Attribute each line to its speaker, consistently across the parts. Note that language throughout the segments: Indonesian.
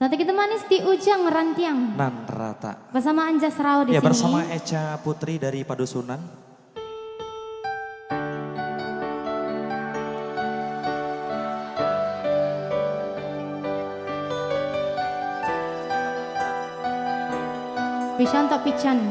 Speaker 1: Tadi kita manis di Ujang Rantiang.
Speaker 2: Nan Rata.
Speaker 1: Bersama Anjas Rao di
Speaker 2: Ya,
Speaker 1: sini.
Speaker 2: bersama Echa Putri dari Padusunan.
Speaker 1: Spesial untuk Pican.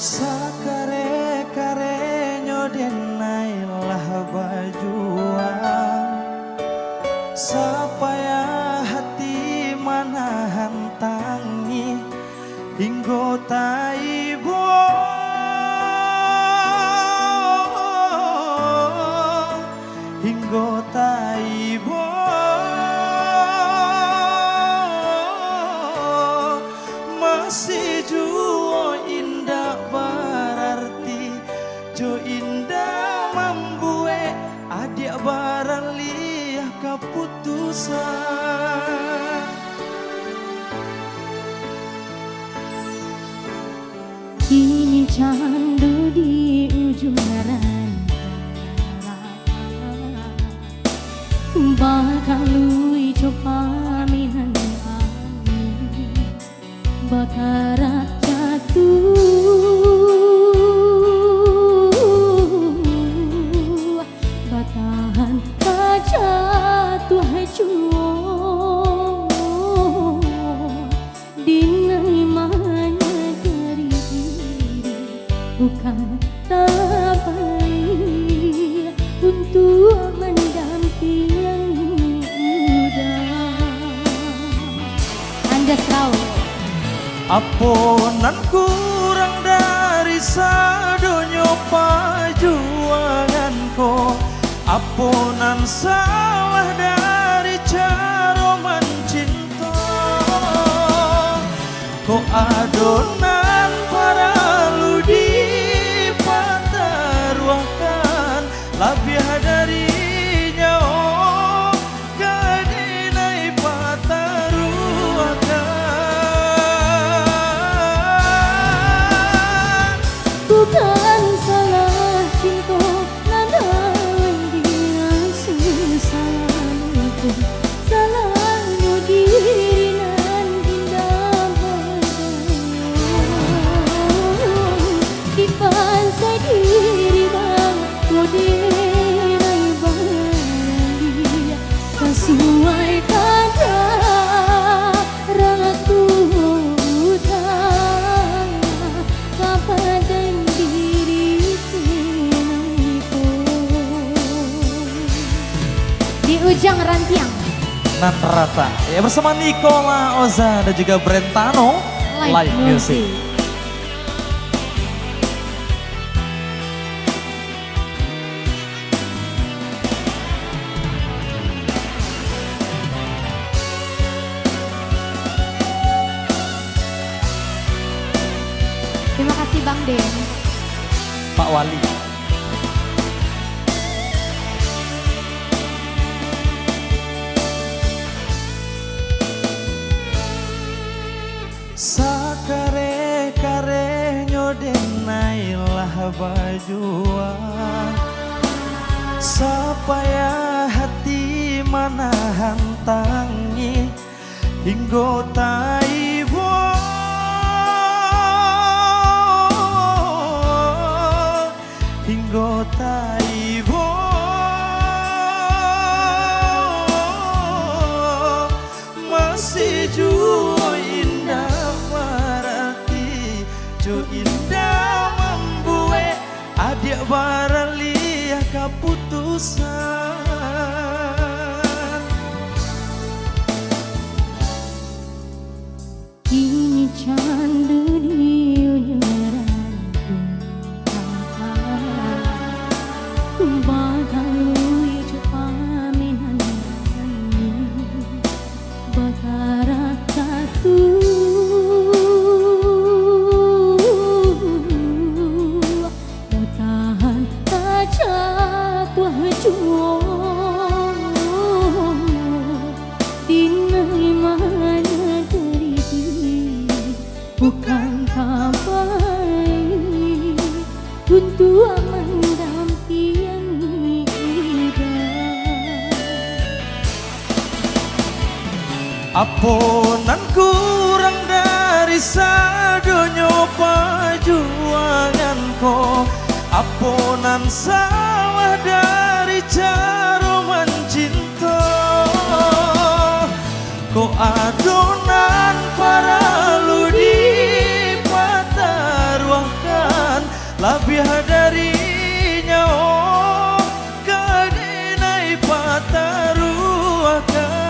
Speaker 2: Sakare-kare nyodenailah bajuan, supaya hati manahan tangi hingga taibo hingga taibo masih juo indah berarti jo indah membuat adik barang liah keputusan.
Speaker 1: Kini candu di ujung rantang, bakal lui coba minan angin, bakar jatuh, batahan jatuh hancur. Bukan tak baik untuk mendampingi udah. Anjas Rao.
Speaker 2: Aponan kurang dari sadonyo perjuanganku, aponan salah dari cara mencinta. Ko adonan para ludi pataruakan lebih darinya, oh kadinai pataruakan.
Speaker 1: Bukan salah cinta nana dia susah itu, salahnya diri nan indah dipaksa diri bang koderai dia sesuai kadar ratu utang kapadan diri sinaiku di Ujang Rantiang.
Speaker 2: Nan Rata ya, bersama Nicola Oza dan juga Brentano Live Music.
Speaker 1: Terima kasih Bang Den.
Speaker 2: Pak Wali. Sakare-kare nyodenailah bajuan, supaya hati manahan tangi hingga taibo hingga taibo masih juo indah berarti jo indah membuat adik barang liah keputusan.
Speaker 1: Kini candu di ujung rantang, bakal lui coba minan angin, bakar jatuh, batahan jatuh. juang di mana terjadi bukan kapai untuk mendampingi
Speaker 2: aponan kurang dari sadonyo perjuangan ko, aponan salah dari cara mencinta ko, adonan para ludi pataruahkan lebih dari nyawa kedenai pataruahkan.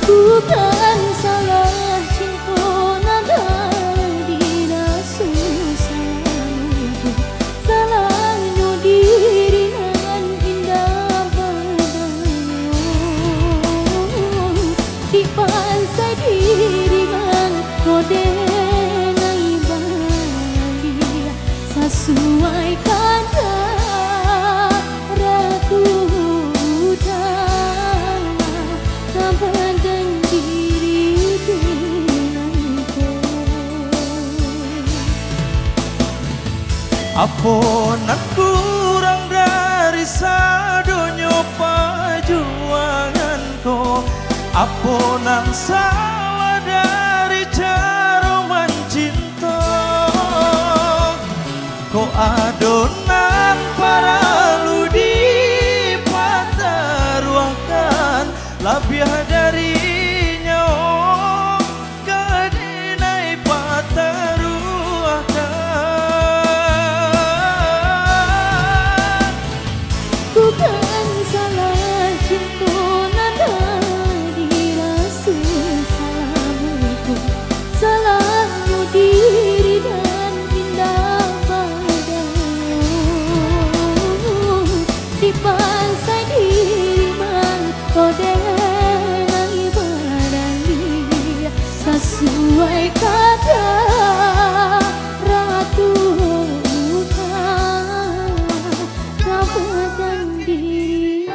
Speaker 1: Bukan salah cinta nada di nasu salamu, salahnya diri dengan indah badanmu, dipaksa diri dengan kodenai bali sesuai kata ragu
Speaker 2: aponan kurang dari sadonyo perjuangan ko, aponan salah dari cara mencinta ko, adonan para ludi pataruahkan lebih dari nyawa kedenai pataruahkan.
Speaker 1: bukan salah cinta nada di rasul salamu, salahmu diri dan indah badanmu, dipaksa diri mengkodenai badani sesuai kata ratu dan diriku.